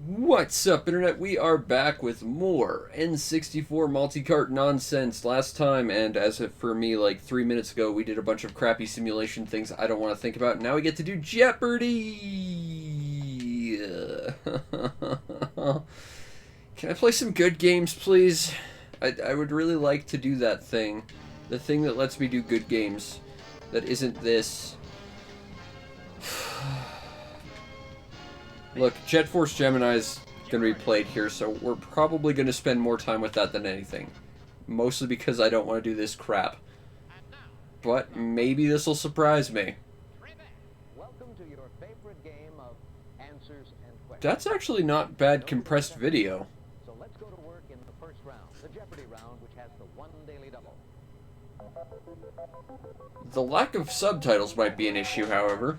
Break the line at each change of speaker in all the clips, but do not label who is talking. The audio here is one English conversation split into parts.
What's up, Internet? We are back with more N64 multi-cart nonsense. Last time, and as if for me, like 3 minutes ago, we did a bunch of crappy simulation things I don't want to think about. Now we get to do Jeopardy! Can I play some good games, please? I would really like to do that thing. The thing that lets me do good games. That isn't this. Look, Force Gemini is going to be played here, so we're probably going to spend more time with that than anything. Mostly because I don't want to do this crap. But maybe this will surprise me.
Welcome to your favorite game of answers and questions.
That's actually not bad compressed video.
So let's go to work in the first round, the Jeopardy round, which has the one daily double.
The lack of subtitles might be an issue, however.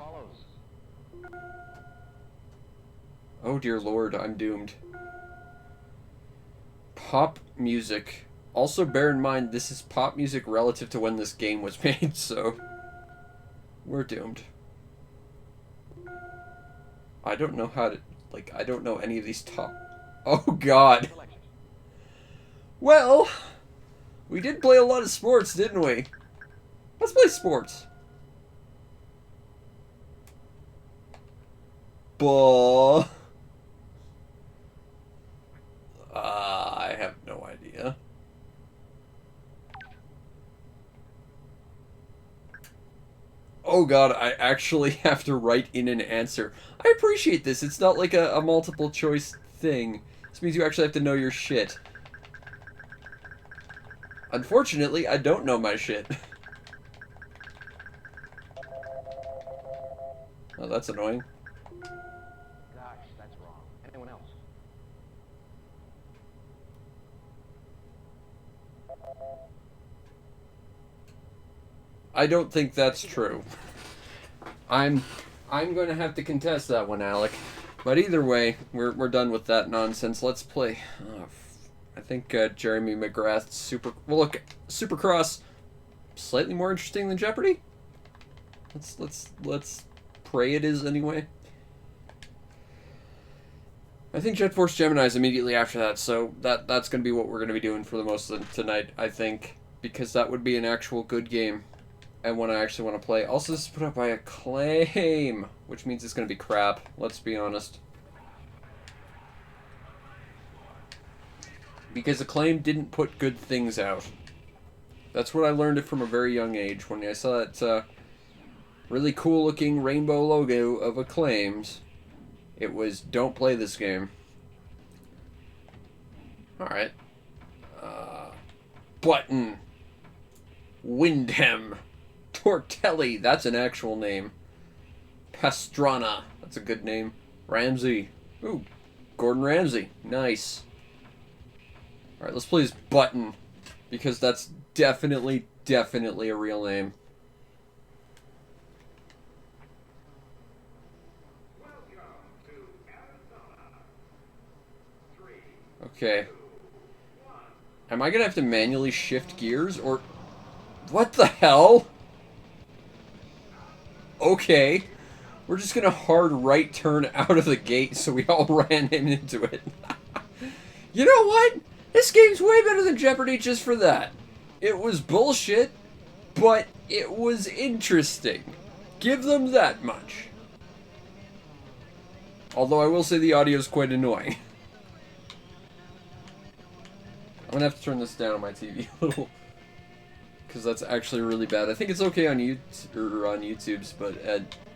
Oh dear lord, I'm doomed. Pop music. Also bear in mind, this is pop music relative to when this game was made, so we're doomed. I don't know how to, like, I don't know any of these top... Oh god. Well, we did play a lot of sports, didn't we? Let's play sports. Buh. I have no idea. Oh god, I actually have to write in an answer. I appreciate this. It's not like a multiple choice thing. This means you actually have to know your shit. Unfortunately, I don't know my shit. Oh, that's annoying.
Gosh, that's wrong. Anyone else?
I don't think that's true. I'm going to have to contest that one, Alec. But either way, we're done with that nonsense. Let's play. I think Jeremy McGrath's Supercross, slightly more interesting than Jeopardy. Let's pray it is anyway. I think Force Gemini is immediately after that, so that's going to be what we're going to be doing for the most of tonight, I think, because that would be an actual good game. And one I actually want to play. Also, this is put up by Acclaim, which means it's going to be crap, let's be honest. Because Acclaim didn't put good things out. That's what I learned it from a very young age, when I saw that really cool-looking rainbow logo of Acclaim's. It was, don't play this game. Alright. Button. Windham. Tortelli, that's an actual name. Pastrana, that's a good name. Ramsey. Ooh, Gordon Ramsay. Nice. Alright, let's play as Button. Because that's definitely a real name. Okay. Am I gonna have to manually shift gears, or... What the hell? Okay. We're just gonna hard right turn out of the gate so we all ran into it. You know what? This game's way better than Jeopardy just for that. It was bullshit, but it was interesting. Give them that much. Although I will say the audio's quite annoying. I'm gonna have to turn this down on my TV a little, because that's actually really bad. I think it's okay on YouTube's, but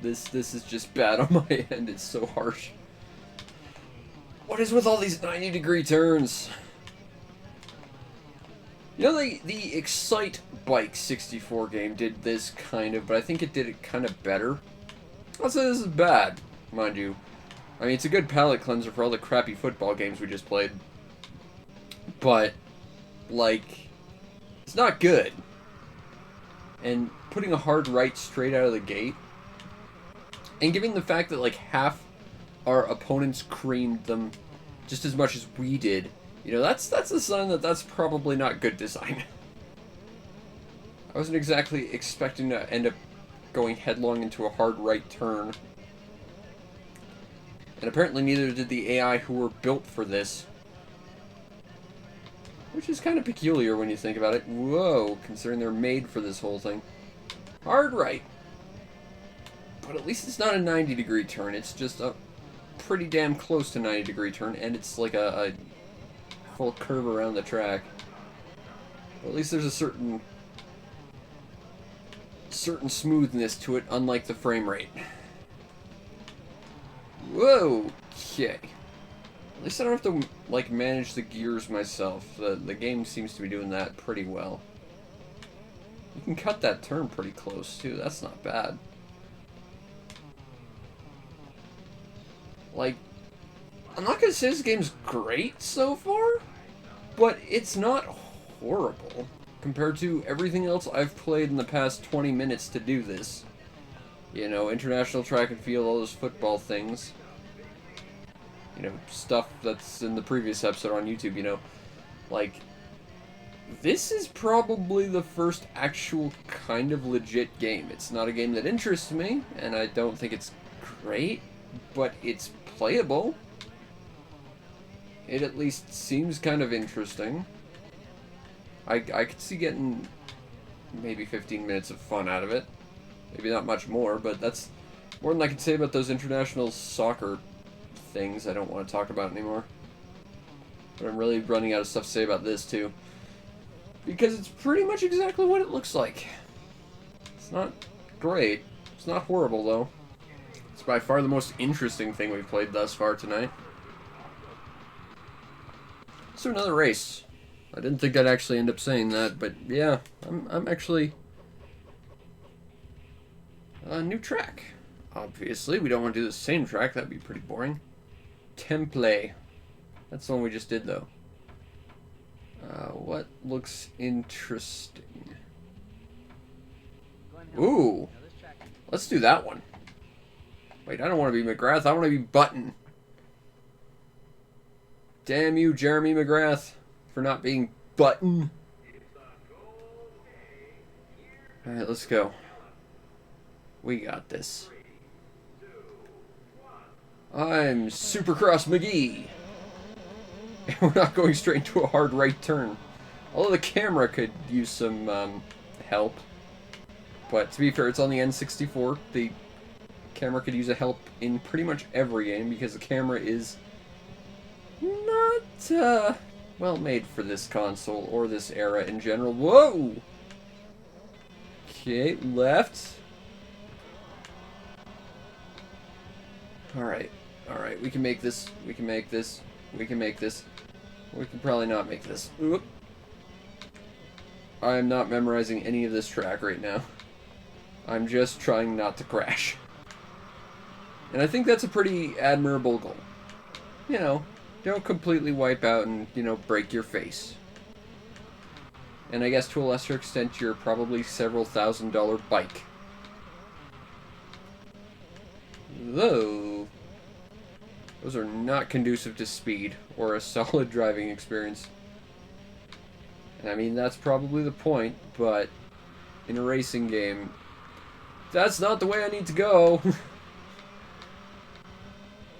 this is just bad on my end. It's so harsh. What is with all these 90-degree turns? You know, the Excite Bike 64 game did this kind of, but I think it did it kind of better. I'll say this is bad, mind you. I mean, it's a good palate cleanser for all the crappy football games we just played. But, like, it's not good. And putting a hard right straight out of the gate, and giving the fact that, like, half our opponents creamed them just as much as we did, you know, that's a sign that that's probably not good design. I wasn't exactly expecting to end up going headlong into a hard right turn. And apparently neither did the AI who were built for this. Which is kind of peculiar when you think about it. Whoa, considering they're made for this whole thing. Hard right. But at least it's not a 90-degree turn. It's just a pretty damn close to 90-degree turn. And it's like a full curve around the track. But at least there's a certain smoothness to it, unlike the frame rate. Whoa, okay. At least I don't have to, like, manage the gears myself. The game seems to be doing that pretty well. You can cut that turn pretty close, too. That's not bad. Like, I'm not gonna say this game's great so far, but it's not horrible compared to everything else I've played in the past 20 minutes to do this. You know, international track and field, all those football things. You know, stuff that's in the previous episode on YouTube, you know. Like, this is probably the first actual kind of legit game. It's not a game that interests me, and I don't think it's great, but it's playable. It at least seems kind of interesting. I could see getting maybe 15 minutes of fun out of it. Maybe not much more, but that's more than I can say about those international soccer things I don't want to talk about anymore. But I'm really running out of stuff to say about this, too. Because it's pretty much exactly what it looks like. It's not great. It's not horrible, though. It's by far the most interesting thing we've played thus far tonight. So another race. I didn't think I'd actually end up saying that, but yeah, I'm actually... a new track. Obviously, we don't want to do the same track. That'd be pretty boring. Template. That's the one we just did, though. What looks interesting? Ooh. Let's do that one. Wait, I don't want to be McGrath. I want to be Button. Damn you, Jeremy McGrath, for not being Button. Alright, let's go. We got this. I'm Supercross McGee. And we're not going straight into a hard right turn. Although the camera could use some help. But to be fair, it's on the N64. The camera could use a help in pretty much every game because the camera is not well made for this console or this era in general. Whoa! Okay, left. Alright, alright, we can make this, we can make this, we can make this. We can probably not make this. Oop. I am not memorizing any of this track right now. I'm just trying not to crash. And I think that's a pretty admirable goal. You know, don't completely wipe out and, you know, break your face. And I guess to a lesser extent, your probably several $1,000 bike. Though, those are not conducive to speed or a solid driving experience. And I mean, that's probably the point, but in a racing game, that's not the way I need to go.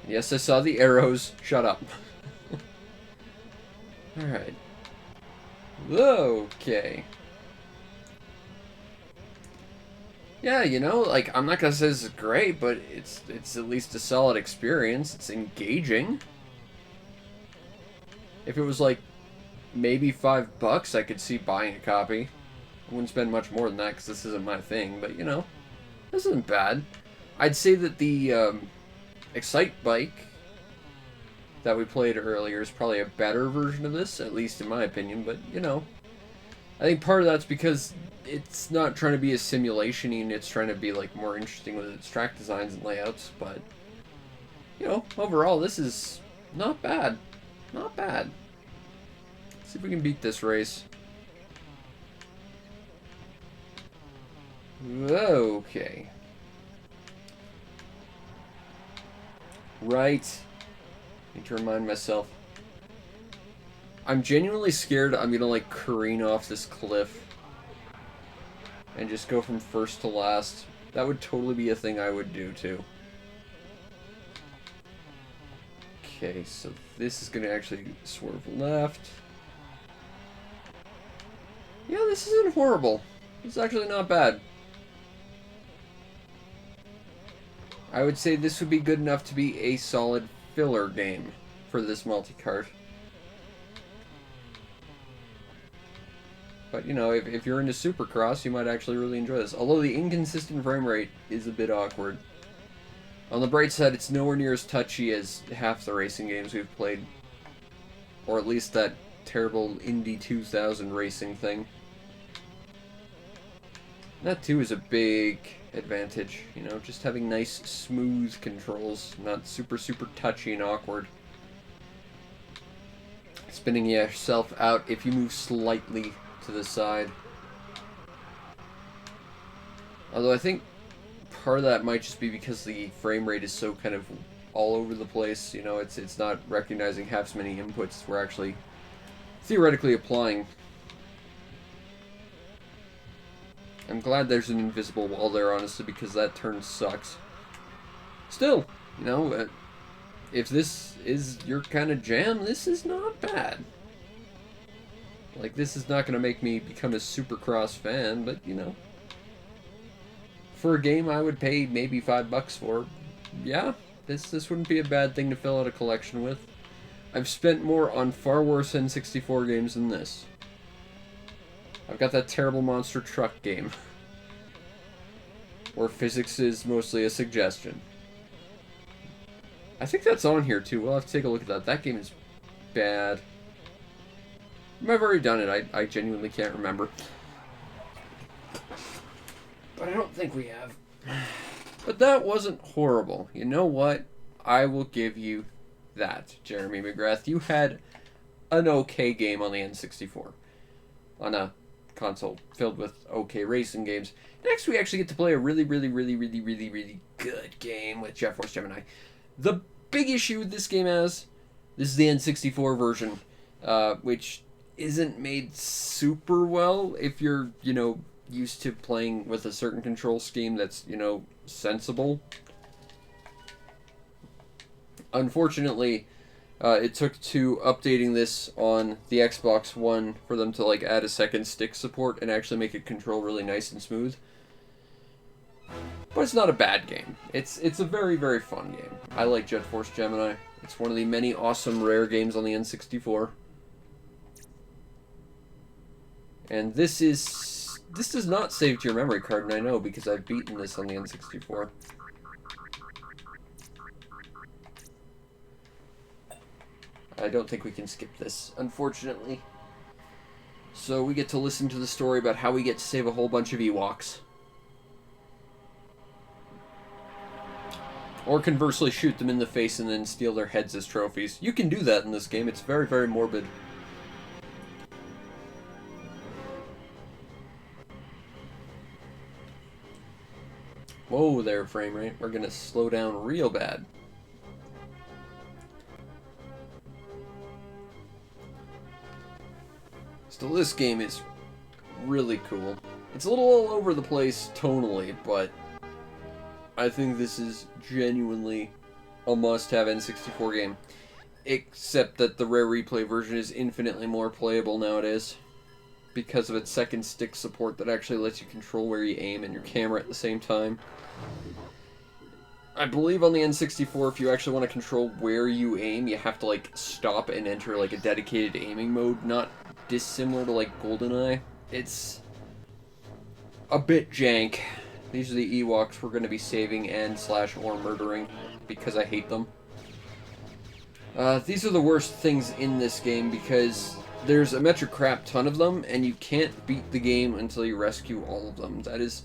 Yes, I saw the arrows. Shut up. Alright. Okay. Yeah, you know, like, I'm not gonna say this is great, but it's at least a solid experience. It's engaging. If it was, like, maybe $5, I could see buying a copy. I wouldn't spend much more than that, because this isn't my thing, but, you know, this isn't bad. I'd say that the, Excite bike that we played earlier is probably a better version of this, at least in my opinion, but, you know, I think part of that's because it's not trying to be a simulation, and it's trying to be, like, more interesting with its track designs and layouts, but, you know, overall, this is not bad. Not bad. Let's see if we can beat this race. Okay. Right. Need to remind myself. I'm genuinely scared I'm gonna, like, careen off this cliff and just go from first to last. That would totally be a thing I would do, too. Okay, so this is going to actually swerve left. Yeah, this isn't horrible. It's actually not bad. I would say this would be good enough to be a solid filler game for this multi-cart. But, you know, if you're into Supercross, you might actually really enjoy this. Although the inconsistent frame rate is a bit awkward. On the bright side, it's nowhere near as touchy as half the racing games we've played. Or at least that terrible Indy 2000 racing thing. That, too, is a big advantage. You know, just having nice, smooth controls. Not super, super touchy and awkward. Spinning yourself out if you move slightly to the side. Although I think part of that might just be because the frame rate is so kind of all over the place. You know, it's not recognizing half as many inputs we're actually theoretically applying. I'm glad there's an invisible wall there, honestly, because that turn sucks. Still, you know, if this is your kind of jam, this is not bad. Like, this is not going to make me become a Supercross fan, but, you know, for a game I would pay maybe $5 for, yeah, this wouldn't be a bad thing to fill out a collection with. I've spent more on far worse N64 games than this. I've got that terrible monster truck game, where physics is mostly a suggestion. I think that's on here too. We'll have to take a look at that. That game is bad. I've already done it. I genuinely can't remember. But I don't think we have. But that wasn't horrible. You know what? I will give you that, Jeremy McGrath. You had an okay game on the N64. On a console filled with okay racing games. Next, we actually get to play a really good game with Force Gemini. The big issue with this game this is the N64 version, which isn't made super well if you're, you know, used to playing with a certain control scheme that's, you know, sensible. Unfortunately, it took to updating this on the Xbox One for them to, like, add a second stick support and actually make it control really nice and smooth. But it's not a bad game. It's a very fun game. I like Jet Force Gemini. It's one of the many awesome rare games on the N64. And this does not save to your memory card, and I know because I've beaten this on the N64. I don't think we can skip this, unfortunately. So we get to listen to the story about how we get to save a whole bunch of Ewoks. Or conversely shoot them in the face and then steal their heads as trophies. You can do that in this game. It's very morbid. Whoa there, frame rate. We're gonna slow down real bad. Still, this game is really cool. It's a little all over the place tonally, but I think this is genuinely a must-have N64 game. Except that the rare replay version is infinitely more playable nowadays because of its second stick support that actually lets you control where you aim and your camera at the same time. I believe on the N64, if you actually want to control where you aim, you have to, like, stop and enter, like, a dedicated aiming mode, not dissimilar to, like, GoldenEye. It's a bit jank. These are the Ewoks we're going to be saving and/or murdering because I hate them. These are the worst things in this game because there's a metric crap ton of them, and you can't beat the game until you rescue all of them. That is,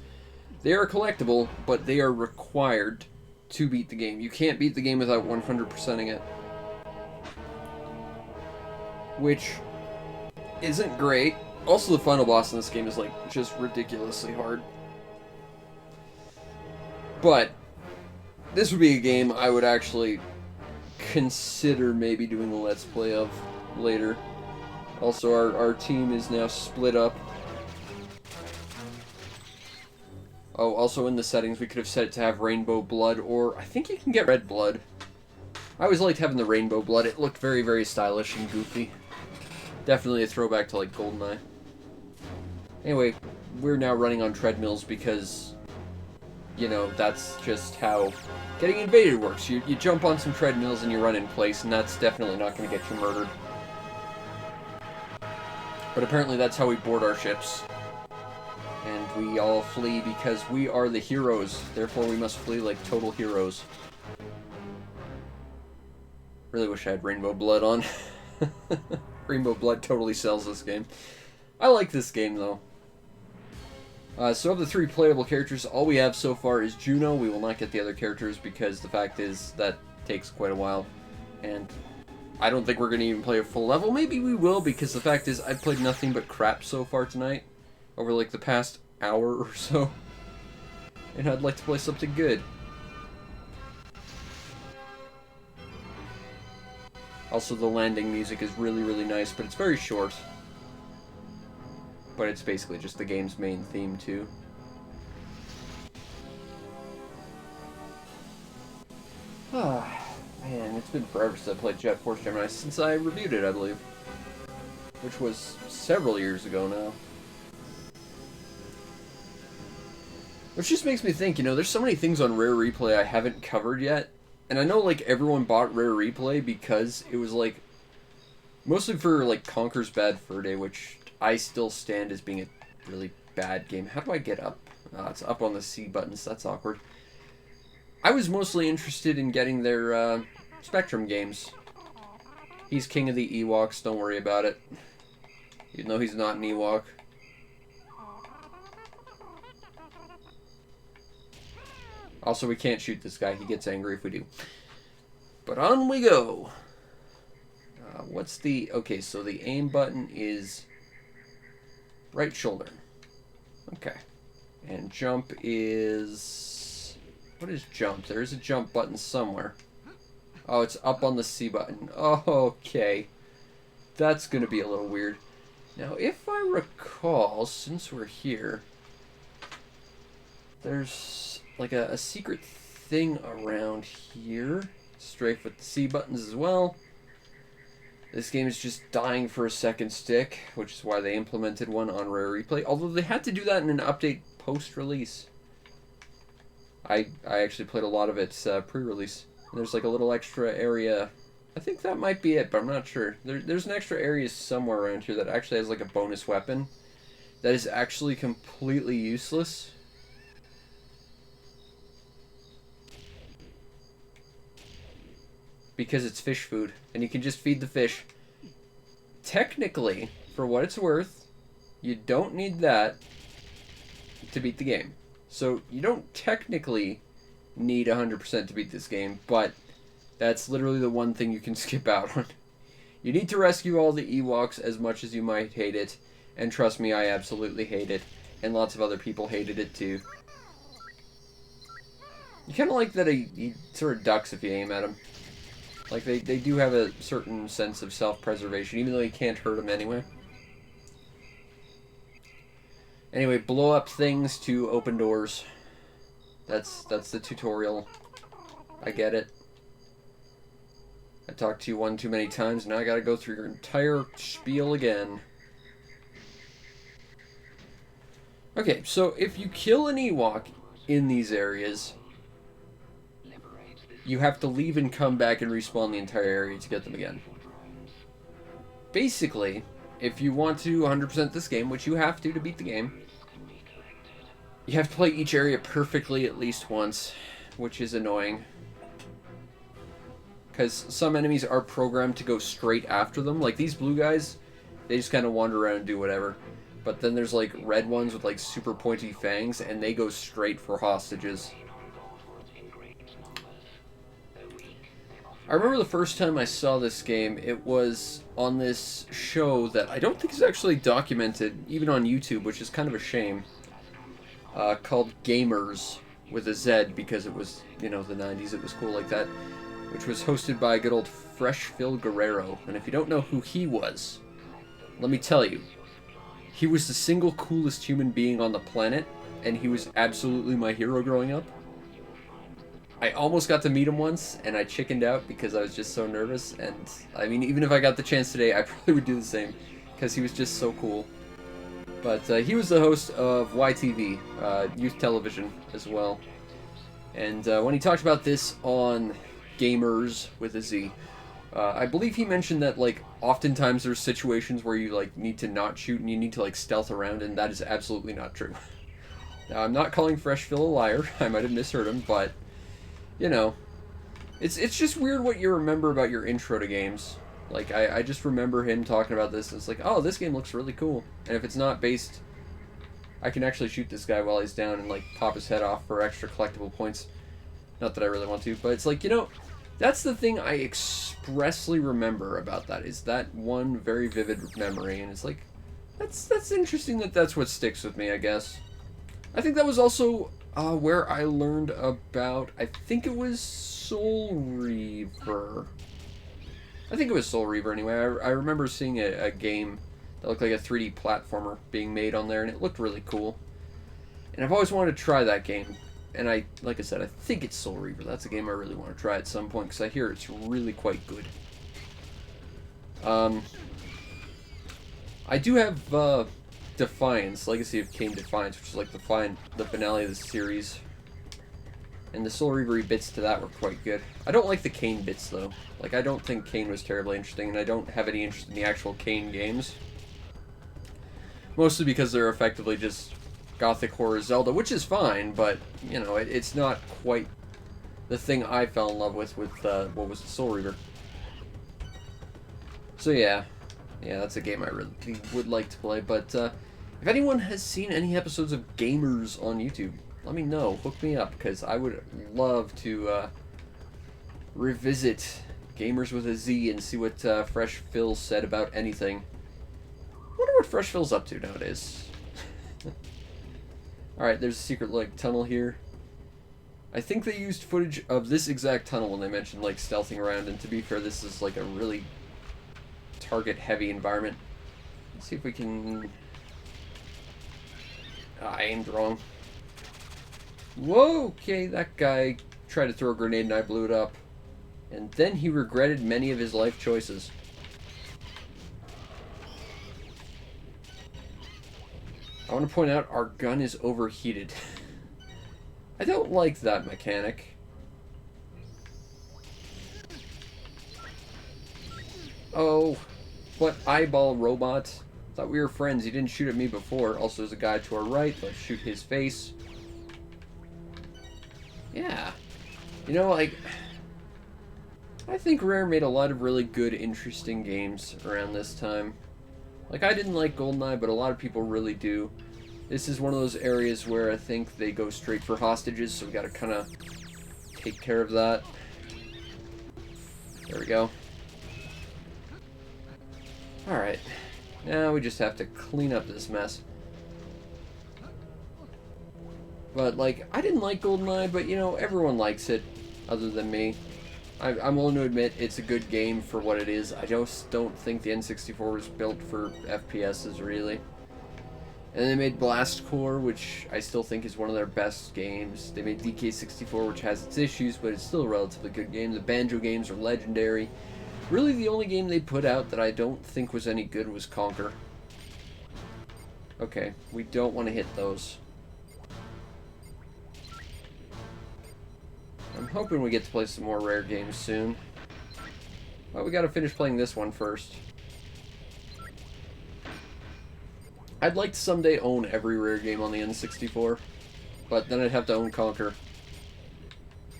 they are collectible, but they are required to beat the game. You can't beat the game without 100%ing it. Which isn't great. Also, the final boss in this game is, like, just ridiculously hard. But this would be a game I would actually consider maybe doing a Let's Play of later. Also, our team is now split up. Oh, also in the settings, we could have set it to have rainbow blood, or I think you can get red blood. I always liked having the rainbow blood. It looked very, very stylish and goofy. Definitely a throwback to, like, GoldenEye. Anyway, we're now running on treadmills because, you know, that's just how getting invaded works. You jump on some treadmills and you run in place, and that's definitely not going to get you murdered. But apparently that's how we board our ships. And we all flee because we are the heroes. Therefore we must flee like total heroes. Really wish I had rainbow blood on. Rainbow blood totally sells this game. I like this game though. So of the 3 playable characters, all we have so far is Juno. We will not get the other characters because the fact is that takes quite a while. And I don't think we're going to even play a full level. Maybe we will, because the fact is I've played nothing but crap so far tonight. Over like the past hour or so. And I'd like to play something good. Also, the landing music is really, really nice, but it's very short. But it's basically just the game's main theme, too. Ah, man, it's been forever since I played Force Gemini, since I reviewed it, I believe. Which was several years ago now. Which just makes me think, you know, there's so many things on Rare Replay I haven't covered yet. And I know, like, everyone bought Rare Replay because it was, like, mostly for, like, Conker's Bad Fur Day, which I still stand as being a really bad game. How do I get up? It's up on the C buttons. That's awkward. I was mostly interested in getting their Spectrum games. He's king of the Ewoks. Don't worry about it. Even though he's not an Ewok. Also, we can't shoot this guy. He gets angry if we do. But on we go. What's the... Okay, so the aim button is right shoulder. Okay. And jump is... What is jump? There is a jump button somewhere. Oh, it's up on the C button. Oh, okay. That's going to be a little weird. Now, if I recall, since we're here, there's like a secret thing around here. Strafe with the C buttons as well. This game is just dying for a second stick, which is why they implemented one on Rare Replay. Although they had to do that in an update post-release. I actually played a lot of it pre-release. And there's like a little extra area. I think that might be it, but I'm not sure. There's an extra area somewhere around here that actually has like a bonus weapon that is actually completely useless. Because it's fish food, and you can just feed the fish. Technically, for what it's worth, you don't need that to beat the game. So you don't technically need 100% to beat this game, but that's literally the one thing you can skip out on. You need to rescue all the Ewoks as much as you might hate it, and trust me, I absolutely hate it, and lots of other people hated it too. You kind of like that he sort of ducks if you aim at him. Like, they do have a certain sense of self-preservation, even though you can't hurt them anyway. Anyway, blow up things to open doors. That's the tutorial. I get it. I talked to you one too many times, now I gotta go through your entire spiel again. Okay, so if you kill an Ewok in these areas, you have to leave and come back and respawn the entire area to get them again. Basically, if you want to 100% this game, which you have to beat the game, you have to play each area perfectly at least once, which is annoying. Because some enemies are programmed to go straight after them. Like these blue guys, they just kind of wander around and do whatever. But then there's like red ones with like super pointy fangs, and they go straight for hostages. I remember the first time I saw this game, it was on this show that I don't think is actually documented, even on YouTube, which is kind of a shame, called Gamers, with a Z, because it was, you know, the 90s, it was cool like that, which was hosted by good old Fresh Phil Guerrero. And if you don't know who he was, let me tell you, he was the single coolest human being on the planet, and he was absolutely my hero growing up. I almost got to meet him once, and I chickened out because I was just so nervous. And I mean, even if I got the chance today, I probably would do the same because he was just so cool. But he was the host of YTV, youth television as well. And when he talked about this on Gamers with a Z, I believe he mentioned that, like, oftentimes there's situations where you, like, need to not shoot and you need to, like, stealth around, and that is absolutely not true. Now, I'm not calling Fresh Phil a liar. I might have misheard him, but, you know, it's just weird what you remember about your intro to games. Like, I just remember him talking about this, and it's like, oh, this game looks really cool. And if it's not based, I can actually shoot this guy while he's down and, like, pop his head off for extra collectible points. Not that I really want to, but it's like, you know, that's the thing I expressly remember about that, is that one very vivid memory, and it's like, that's interesting that that's what sticks with me, I guess. I think that was also where I learned about, I think it was Soul Reaver. I think it was Soul Reaver anyway. I remember seeing a game that looked like a 3D platformer being made on there, and it looked really cool. And I've always wanted to try that game. And like I said, I think it's Soul Reaver. That's a game I really want to try at some point, because I hear it's really quite good. I do have Defiance, Legacy of Kain Defiance, which is like the finale of the series. And the Soul Reaver bits to that were quite good. I don't like the Kain bits, though. Like, I don't think Kain was terribly interesting, and I don't have any interest in the actual Kain games. Mostly because they're effectively just Gothic horror Zelda, which is fine, but, you know, it's not quite the thing I fell in love with what was the Soul Reaver. So yeah, that's a game I really would like to play, but if anyone has seen any episodes of Gamers on YouTube, let me know, hook me up, because I would love to revisit Gamers with a Z and see what Fresh Phil said about anything. I wonder what Fresh Phil's up to nowadays. Alright, there's a secret, like, tunnel here. I think they used footage of this exact tunnel when they mentioned, like, stealthing around, and to be fair, this is, like, a really target-heavy environment. Let's see if we can... I aimed wrong. Whoa, okay, that guy tried to throw a grenade and I blew it up. And then he regretted many of his life choices. I want to point out our gun is overheated. I don't like that mechanic. Oh, what eyeball robot? Thought we were friends. He didn't shoot at me before. Also, there's a guy to our right. Let's shoot his face. Yeah. You know, like, I think Rare made a lot of really good, interesting games around this time. Like, I didn't like GoldenEye, but a lot of people really do. This is one of those areas where I think they go straight for hostages, so we gotta kind of take care of that. There we go. Alright. Now we just have to clean up this mess. But, like, I didn't like GoldenEye, but, you know, everyone likes it, other than me. I'm willing to admit it's a good game for what it is. I just don't think the N64 was built for FPSs, really. And they made Blast Corps, which I still think is one of their best games. They made DK64, which has its issues, but it's still a relatively good game. The Banjo games are legendary. Really, the only game they put out that I don't think was any good was Conquer. Okay, we don't want to hit those. I'm hoping we get to play some more Rare games soon. But we gotta finish playing this one first. I'd like to someday own every Rare game on the N64, but then I'd have to own Conquer.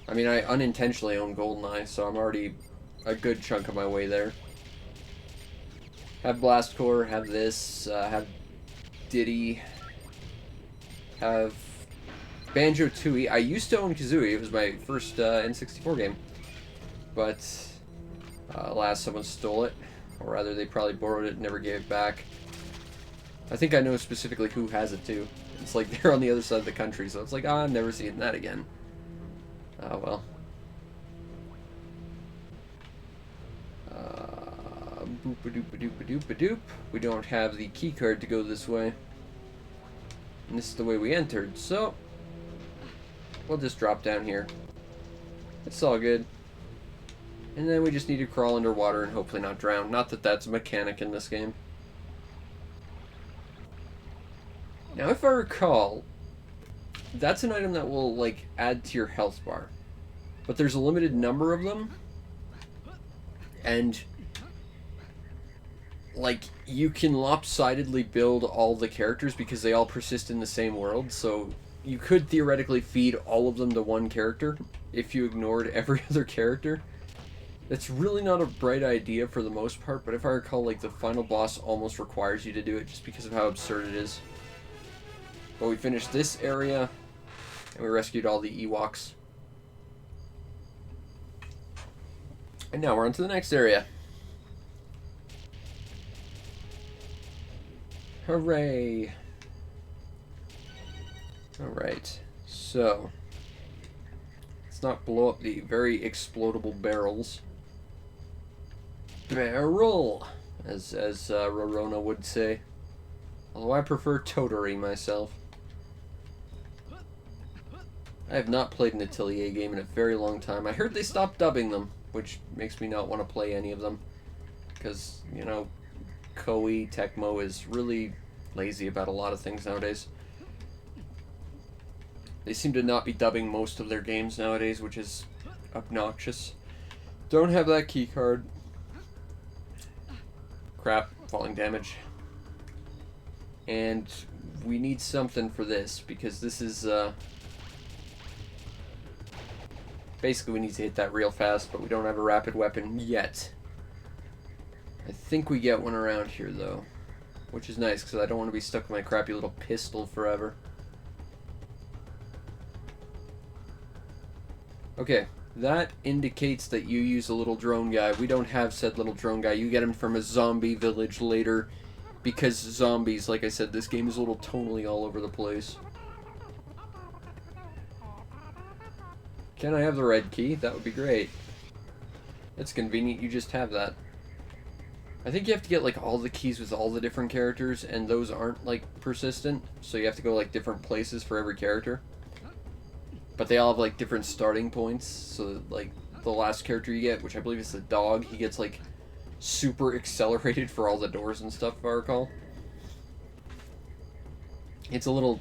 I mean, I unintentionally own GoldenEye, so I'm already a good chunk of my way there. Have Blast Corps, have this, have Diddy, have Banjo-Tooie. I used to own Kazooie. It was my first N64 game. But, alas, someone stole it. Or rather, they probably borrowed it and never gave it back. I think I know specifically who has it, too. It's like they're on the other side of the country, so it's like, I'm never seeing that again. Oh, well. Boop-a-doop-a-doop-a-doop-a-doop. We don't have the key card to go this way. And this is the way we entered, so we'll just drop down here. It's all good. And then we just need to crawl underwater and hopefully not drown. Not that that's a mechanic in this game. Now, if I recall, that's an item that will, like, add to your health bar. But there's a limited number of them. And, like, you can lopsidedly build all the characters because they all persist in the same world. So you could theoretically feed all of them to one character if you ignored every other character. That's really not a bright idea for the most part, but if I recall, like, the final boss almost requires you to do it just because of how absurd it is. But we finished this area, and we rescued all the Ewoks. And now we're on to the next area. Hooray! Alright, so let's not blow up the very explodable barrels. Barrel! As Rorona would say. Although I prefer Toturi myself. I have not played an Atelier game in a very long time. I heard they stopped dubbing them, which makes me not want to play any of them. Because, you know, Koei Tecmo is really lazy about a lot of things nowadays. They seem to not be dubbing most of their games nowadays, which is obnoxious. Don't have that key card. Crap, falling damage. And we need something for this, because this is, basically we need to hit that real fast, but we don't have a rapid weapon yet. I think we get one around here, though. Which is nice, because I don't want to be stuck with my crappy little pistol forever. Okay, that indicates that you use a little drone guy. We don't have said little drone guy. You get him from a zombie village later. Because zombies, like I said, this game is a little tonally all over the place. Can I have the red key? That would be great. It's convenient you just have that. I think you have to get like all the keys with all the different characters, and those aren't like persistent, so you have to go like different places for every character. But they all have like different starting points, so like the last character you get, which I believe is the dog, he gets like super accelerated for all the doors and stuff, if I recall. It's a little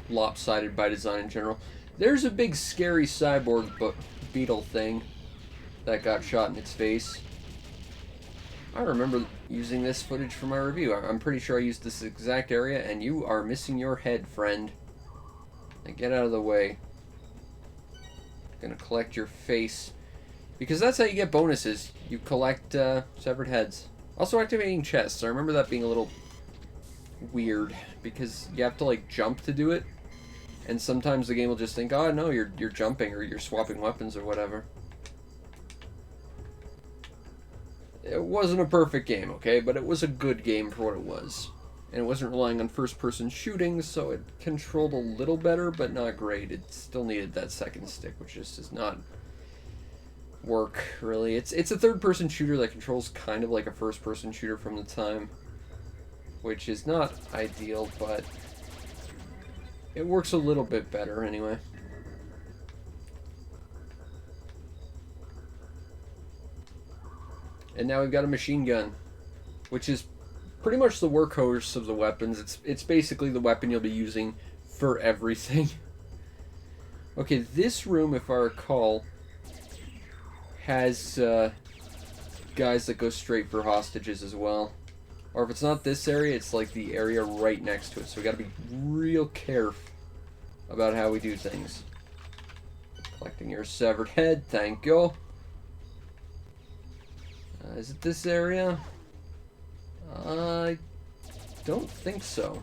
lopsided by design in general. There's a big scary cyborg beetle thing that got shot in its face. I remember using this footage for my review. I'm pretty sure I used this exact area, and you are missing your head, friend. Now get out of the way. Gonna collect your face. Because that's how you get bonuses. You collect severed heads. Also activating chests. I remember that being a little weird, because you have to like jump to do it. And sometimes the game will just think, oh no, you're jumping, or you're swapping weapons or whatever. It wasn't a perfect game, okay? But it was a good game for what it was. And it wasn't relying on first-person shooting, so it controlled a little better, but not great. It still needed that second stick, which just does not work, really. It's a third-person shooter that controls kind of like a first-person shooter from the time, which is not ideal, but it works a little bit better anyway. And now we've got a machine gun, which is pretty much the workhorse of the weapons. It's basically the weapon you'll be using for everything. Okay, this room, if I recall, has guys that go straight for hostages as well. Or if it's not this area, it's like the area right next to it. So we gotta be real careful about how we do things. Collecting your severed head, thank you. Is it this area? I don't think so.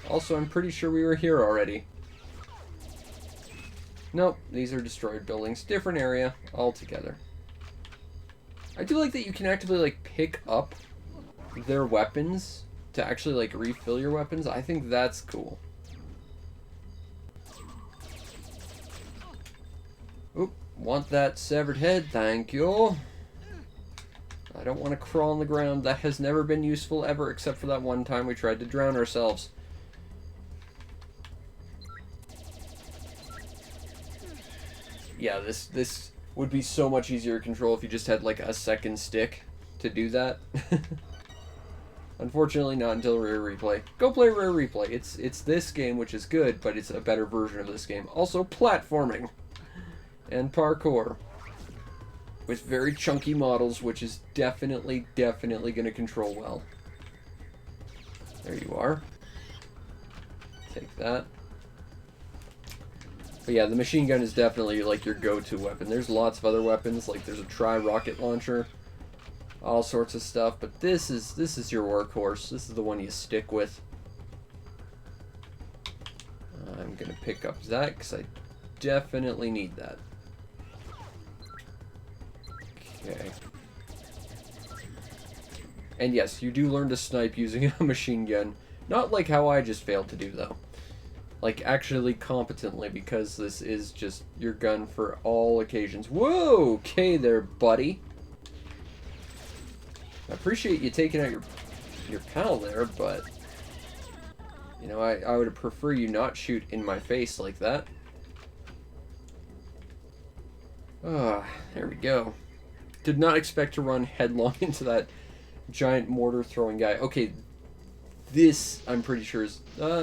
Also, I'm pretty sure we were here already. Nope, these are destroyed buildings. Different area altogether. I do like that you can actively like pick up their weapons to actually like refill your weapons. I think that's cool. Oop, want that severed head, thank you. I don't want to crawl on the ground. That has never been useful ever, except for that one time we tried to drown ourselves. Yeah, this would be so much easier to control if you just had like a second stick to do that. Unfortunately, not until Rare Replay. Go play Rare Replay. It's this game, which is good, but it's a better version of this game. Also, platforming and parkour with very chunky models, which is definitely going to control well. There you are. Take that. But yeah, the machine gun is definitely like your go-to weapon. There's lots of other weapons, like there's a tri-rocket launcher, all sorts of stuff, but this is your workhorse. This is the one you stick with. I'm gonna pick up that because I definitely need that. Okay. And yes, you do learn to snipe using a machine gun. Not like how I just failed to do, though. Like, actually competently, because this is just your gun for all occasions. Whoa! Okay there, buddy. I appreciate you taking out your pal there, but... You know, I would prefer you not shoot in my face like that. Ah, there we go. Did not expect to run headlong into that giant mortar throwing guy. Okay, this I'm pretty sure is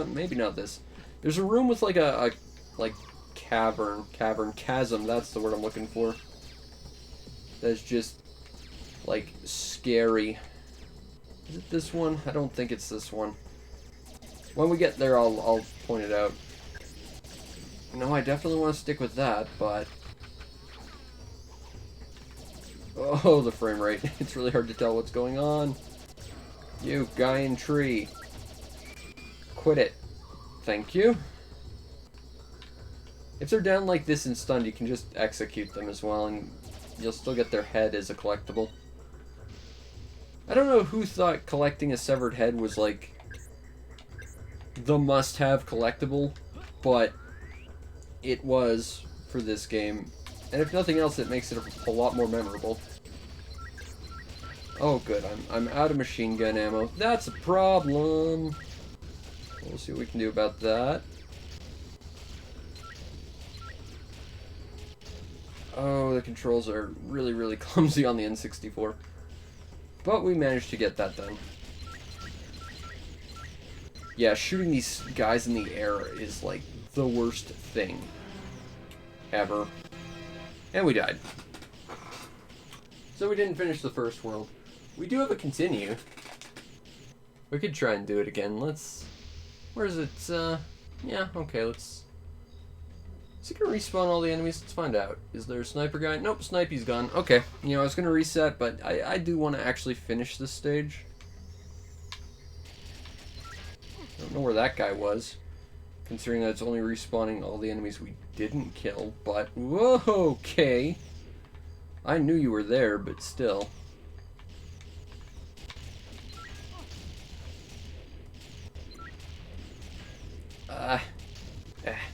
maybe not this. There's a room with like a chasm. That's the word I'm looking for. That's just like scary. Is it this one? I don't think it's this one. When we get there, I'll point it out. No, I definitely want to stick with that, but. Oh, the frame rate. It's really hard to tell what's going on. You, guy in tree. Quit it. Thank you. If they're down like this and stunned, you can just execute them as well, and you'll still get their head as a collectible. I don't know who thought collecting a severed head was, like, the must-have collectible, but it was for this game. And if nothing else, it makes it a lot more memorable. Oh, good. I'm out of machine gun ammo. That's a problem. We'll see what we can do about that. Oh, the controls are really, really clumsy on the N64. But we managed to get that done. Yeah, shooting these guys in the air is, like, the worst thing ever. And we died. So we didn't finish the first world. We do have a continue. We could try and do it again. Let's... Where is it? Yeah, okay, let's... Is it gonna respawn all the enemies? Let's find out. Is there a sniper guy? Nope, Snipey's gone. Okay, you know, I was gonna reset, but I do want to actually finish this stage. I don't know where that guy was, considering that it's only respawning all the enemies we didn't kill, but... Whoa, okay. I knew you were there, but still.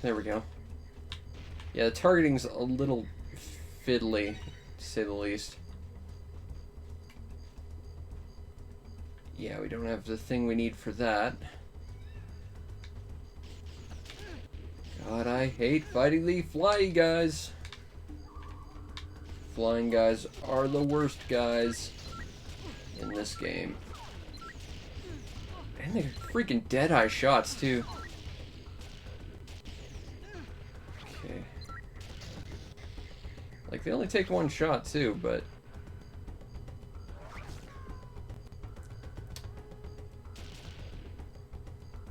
There we go. Yeah, the targeting's a little fiddly, to say the least. Yeah, we don't have the thing we need for that. God, I hate fighting the fly guys. Flying guys are the worst guys in this game. And they're freaking dead-eye shots, too. Okay. Like, they only take one shot, too, but...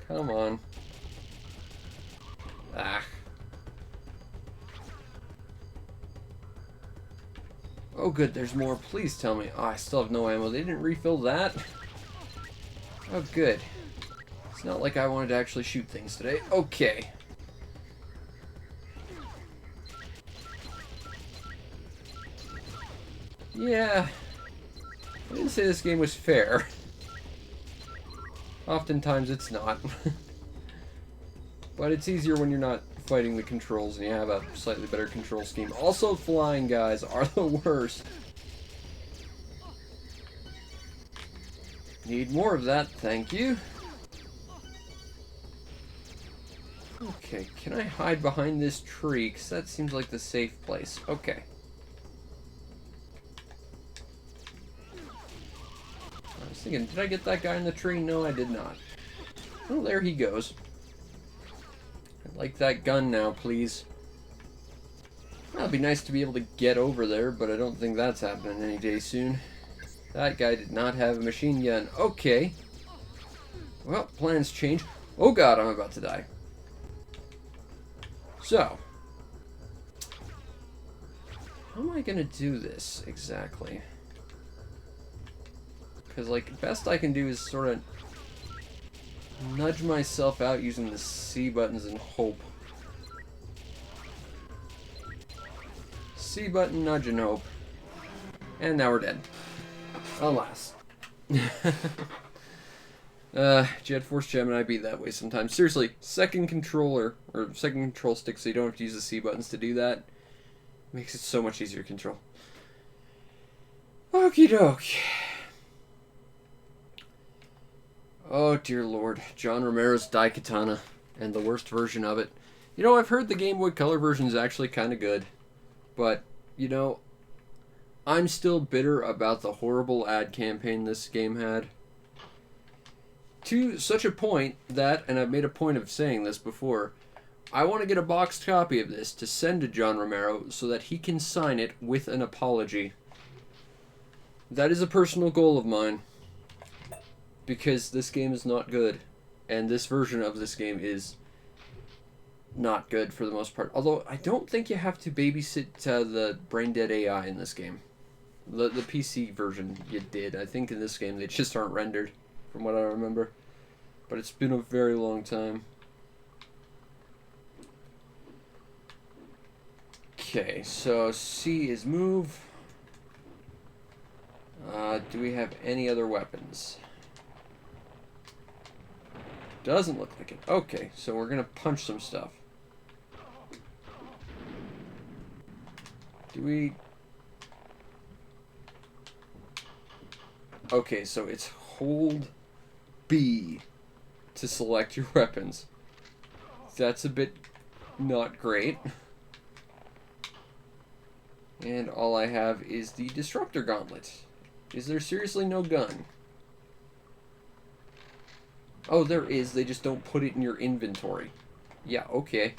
Come on. Ah. Oh, good, there's more. Please tell me. Oh, I still have no ammo. They didn't refill that? Oh, good. It's not like I wanted to actually shoot things today. Okay. Yeah. I didn't say this game was fair. Oftentimes it's not. But it's easier when you're not fighting the controls and you have a slightly better control scheme. Also, flying guys are the worst. Need more of that, thank you. Okay, can I hide behind this tree? Because that seems like the safe place. Okay. was thinking, did I get that guy in the tree? No, I did not. Oh, there he goes. I'd like that gun now, please. Well, it'd be nice to be able to get over there, but I don't think that's happening any day soon. That guy did not have a machine gun. Okay. Well, plans change. Oh god, I'm about to die. So. How am I gonna do this, exactly? Because, like, best I can do is sort of nudge myself out using the C buttons and hope. C button, nudge, and hope. And now we're dead. Alas. Force Gemini be that way sometimes. Seriously, second controller, or second control stick, so you don't have to use the C buttons to do that. Makes it so much easier to control. Okie doke. Oh dear lord. John Romero's Daikatana, and the worst version of it. You know, I've heard the Game Boy Color version is actually kind of good. But, you know, I'm still bitter about the horrible ad campaign this game had. To such a point that, and I've made a point of saying this before, I want to get a boxed copy of this to send to John Romero so that he can sign it with an apology. That is a personal goal of mine. Because this game is not good. And this version of this game is not good for the most part. Although, I don't think you have to babysit the brain-dead AI in this game. The PC version, you did. I think in this game they just aren't rendered, from what I remember. But it's been a very long time. Okay, so C is move. Do we have any other weapons? Doesn't look like it. Okay, so we're gonna punch some stuff. Do we... Okay, so it's hold B to select your weapons. That's a bit not great. And all I have is the Disruptor Gauntlet. Is there seriously no gun? Oh, there is. They just don't put it in your inventory. Yeah, okay.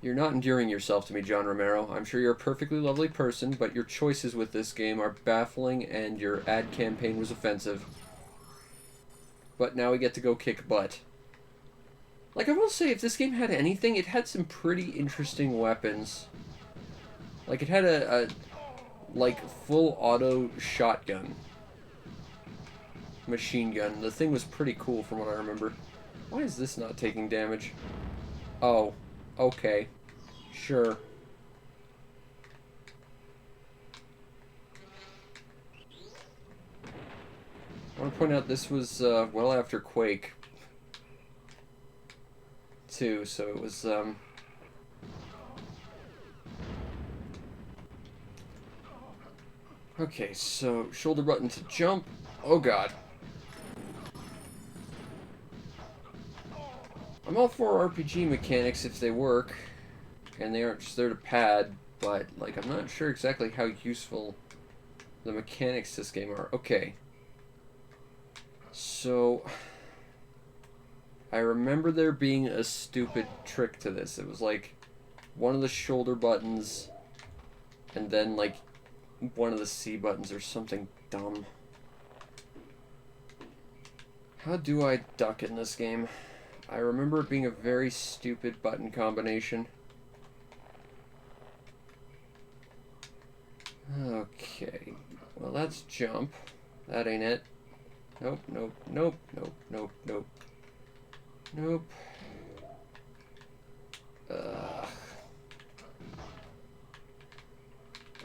You're not endearing yourself to me, John Romero. I'm sure you're a perfectly lovely person, but your choices with this game are baffling and your ad campaign was offensive. But now we get to go kick butt. Like, I will say, if this game had anything, it had some pretty interesting weapons. Like, it had a like, full auto shotgun. Machine gun. The thing was pretty cool from what I remember. Why is this not taking damage? Oh. Okay. Sure. I want to point out this was, well after Quake. Too, so it was, Okay, so shoulder button to jump. Oh god. I'm all for RPG mechanics if they work, and they aren't just there to pad, but, like, I'm not sure exactly how useful the mechanics this game are. Okay. So, I remember there being a stupid trick to this. It was, like, one of the shoulder buttons, and then, like, one of the C buttons or something dumb. How do I duck in this game? I remember it being a very stupid button combination. Okay. Well, that's jump. That ain't it. Nope, nope, nope, nope, nope, nope. Nope.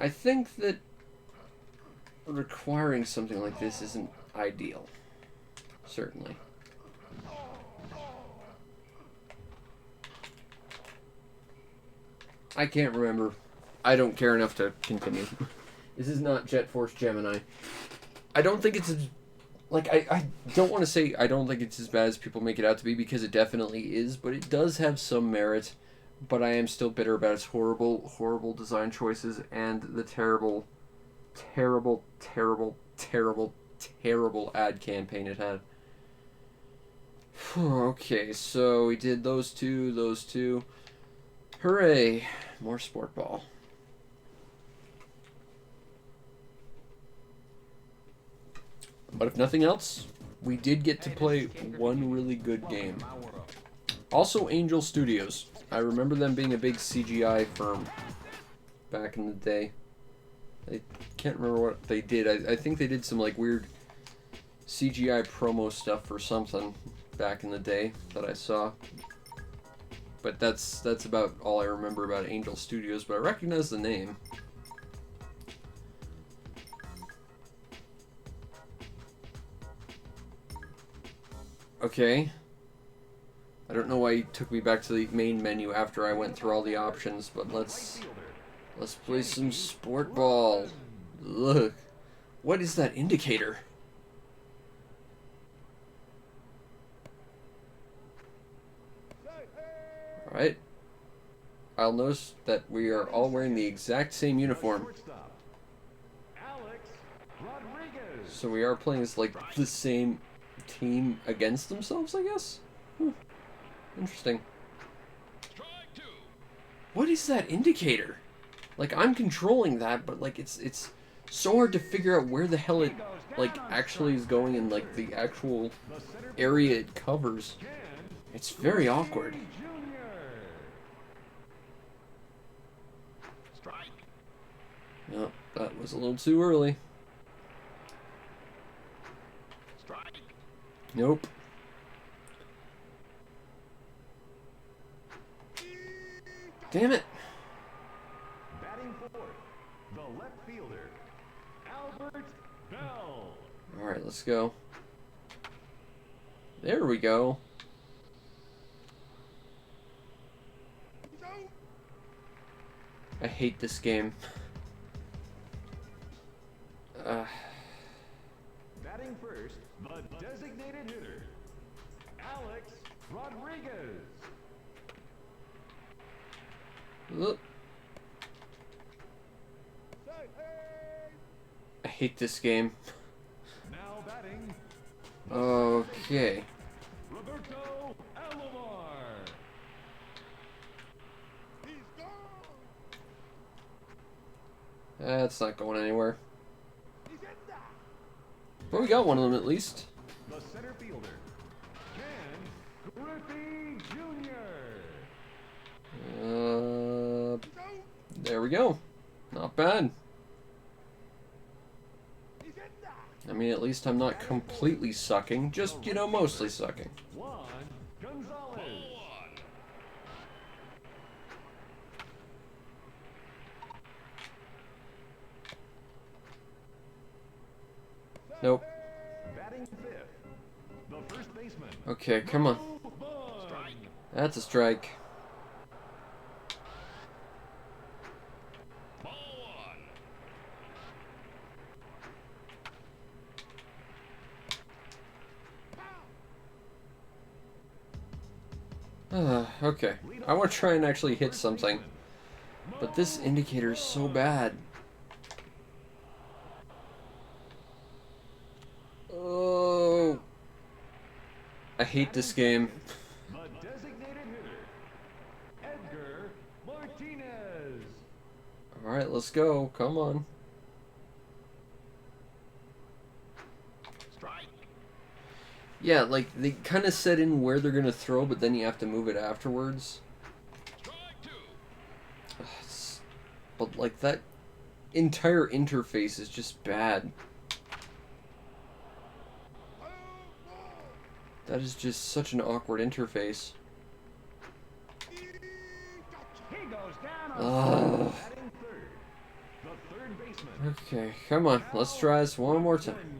I think that requiring something like this isn't ideal. Certainly. I can't remember. I don't care enough to continue. This is not Force Gemini. I don't think it's as... Like, I don't want to say I don't think it's as bad as people make it out to be, because it definitely is, but it does have some merit. But I am still bitter about its horrible, horrible design choices and the terrible terrible, terrible, terrible, terrible ad campaign it had. Okay, so we did those two. Hooray! More sport ball. But if nothing else, we did get to play one really good game. Also, Angel Studios. I remember them being a big CGI firm back in the day. I can't remember what they did. I think they did some like weird CGI promo stuff or something back in the day that I saw. But that's about all I remember about Angel Studios, but I recognize the name. Okay. I don't know why he took me back to the main menu after I went through all the options, but let's play some sport ball. Look. What is that indicator? Alright. I'll notice that we are all wearing the exact same uniform. So we are playing as like the same team against themselves, I guess? Interesting. What is that indicator? Like, I'm controlling that, but like it's so hard to figure out where the hell it like actually is going in like the actual area it covers. It's very awkward. No, that was a little too early. Nope. Damn it.
Batting fourth, the left fielder, Albert Bell.
All right, let's go. There we go. I hate this game.
Batting first, the designated hitter, Alex Rodriguez.
Look. I hate this game.
Now batting,
Okay.
Roberto Alomar.
That's not going anywhere. But we got one of them at least.
The center fielder, Ken Griffy Jr.
There we go. Not bad. I mean, at least I'm not completely sucking. Just, you know, mostly sucking.
Juan Gonzalez.
Nope.
Batting fifth, the first baseman.
Okay, come on. That's a strike. Okay. I want to try and actually hit something. But this indicator is so bad. Oh. I hate this game.
The designated hitter, Edgar Martinez.
Alright, let's go. Come on. Yeah, like, they kind of set in where they're going to throw, but then you have to move it afterwards. But, like, that entire interface is just bad. That is just such an awkward interface. Ugh. Okay, come on. Let's try this one more time.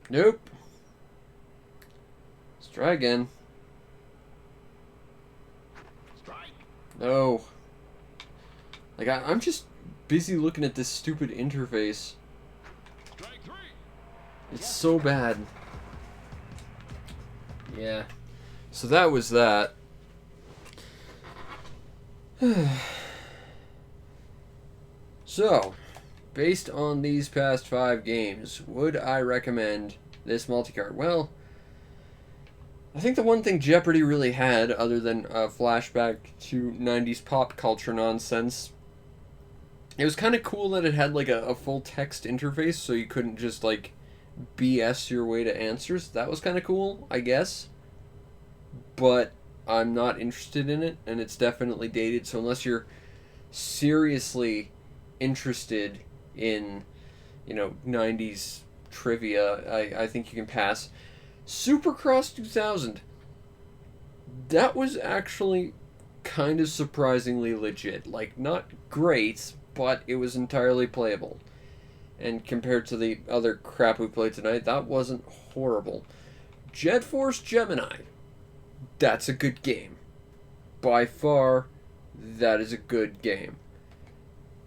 Nope. Let's try again. No. Like, I'm just busy looking at this stupid interface. It's so bad. Yeah. So that was that. So, based on these past 5 games, would I recommend this multi-card? Well, I think the one thing Jeopardy really had, other than a flashback to 90s pop culture nonsense, it was kind of cool that it had like a full text interface, so you couldn't just like BS your way to answers. That was kind of cool, I guess. But I'm not interested in it, and it's definitely dated, so unless you're seriously interested in, 90s trivia, I think you can pass. Supercross 2000. That was actually kind of surprisingly legit. Like, not great, but it was entirely playable. And compared to the other crap we played tonight, that wasn't horrible. Force Gemini. That's a good game. By far, that is a good game.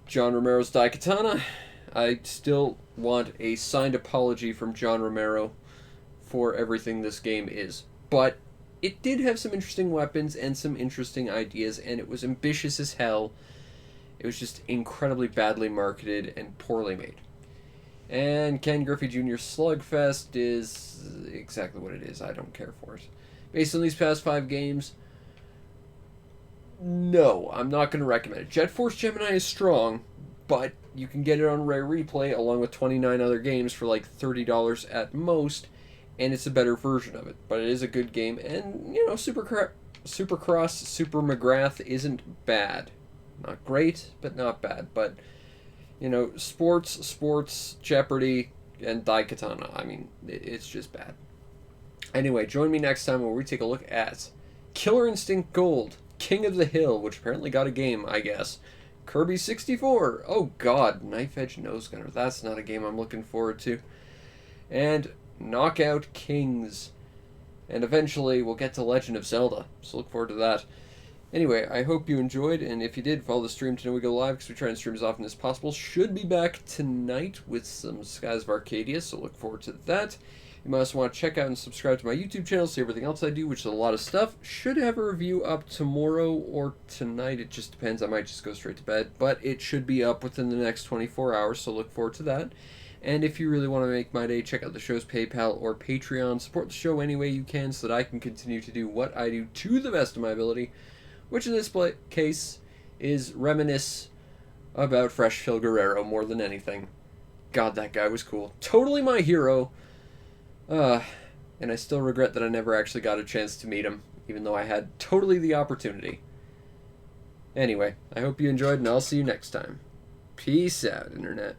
John Romero's Daikatana. I still want a signed apology from John Romero for everything this game is. But it did have some interesting weapons and some interesting ideas, and it was ambitious as hell. It was just incredibly badly marketed and poorly made. And Ken Griffey Jr.'s Slugfest is exactly what it is. I don't care for it. Based on these past 5 games, no, I'm not going to recommend it. Force Gemini is strong, but you can get it on Rare Replay along with 29 other games for like $30 at most, and it's a better version of it. But it is a good game, and, Supercross, Super McGrath isn't bad. Not great, but not bad. But, sports, Jeopardy, and Daikatana. I mean, it's just bad. Anyway, join me next time where we take a look at Killer Instinct Gold, King of the Hill, which apparently got a game, I guess. Kirby 64. Oh god, Knife Edge Nose Gunner. That's not a game I'm looking forward to. And Knockout Kings. And eventually we'll get to Legend of Zelda. So look forward to that. Anyway, I hope you enjoyed, and if you did, follow the stream to know we go live, because we try and stream as often as possible. Should be back tonight with some Skies of Arcadia, so look forward to that. You might also want to check out and subscribe to my YouTube channel, see everything else I do, which is a lot of stuff. Should have a review up tomorrow or tonight. It just depends. I might just go straight to bed. But it should be up within the next 24 hours, so look forward to that. And if you really want to make my day, check out the show's PayPal or Patreon. Support the show any way you can so that I can continue to do what I do to the best of my ability, which in this case is reminisce about Fresh Phil Guerrero more than anything. God, that guy was cool. Totally my hero. And I still regret that I never actually got a chance to meet him, even though I had totally the opportunity. Anyway, I hope you enjoyed, and I'll see you next time. Peace out, Internet.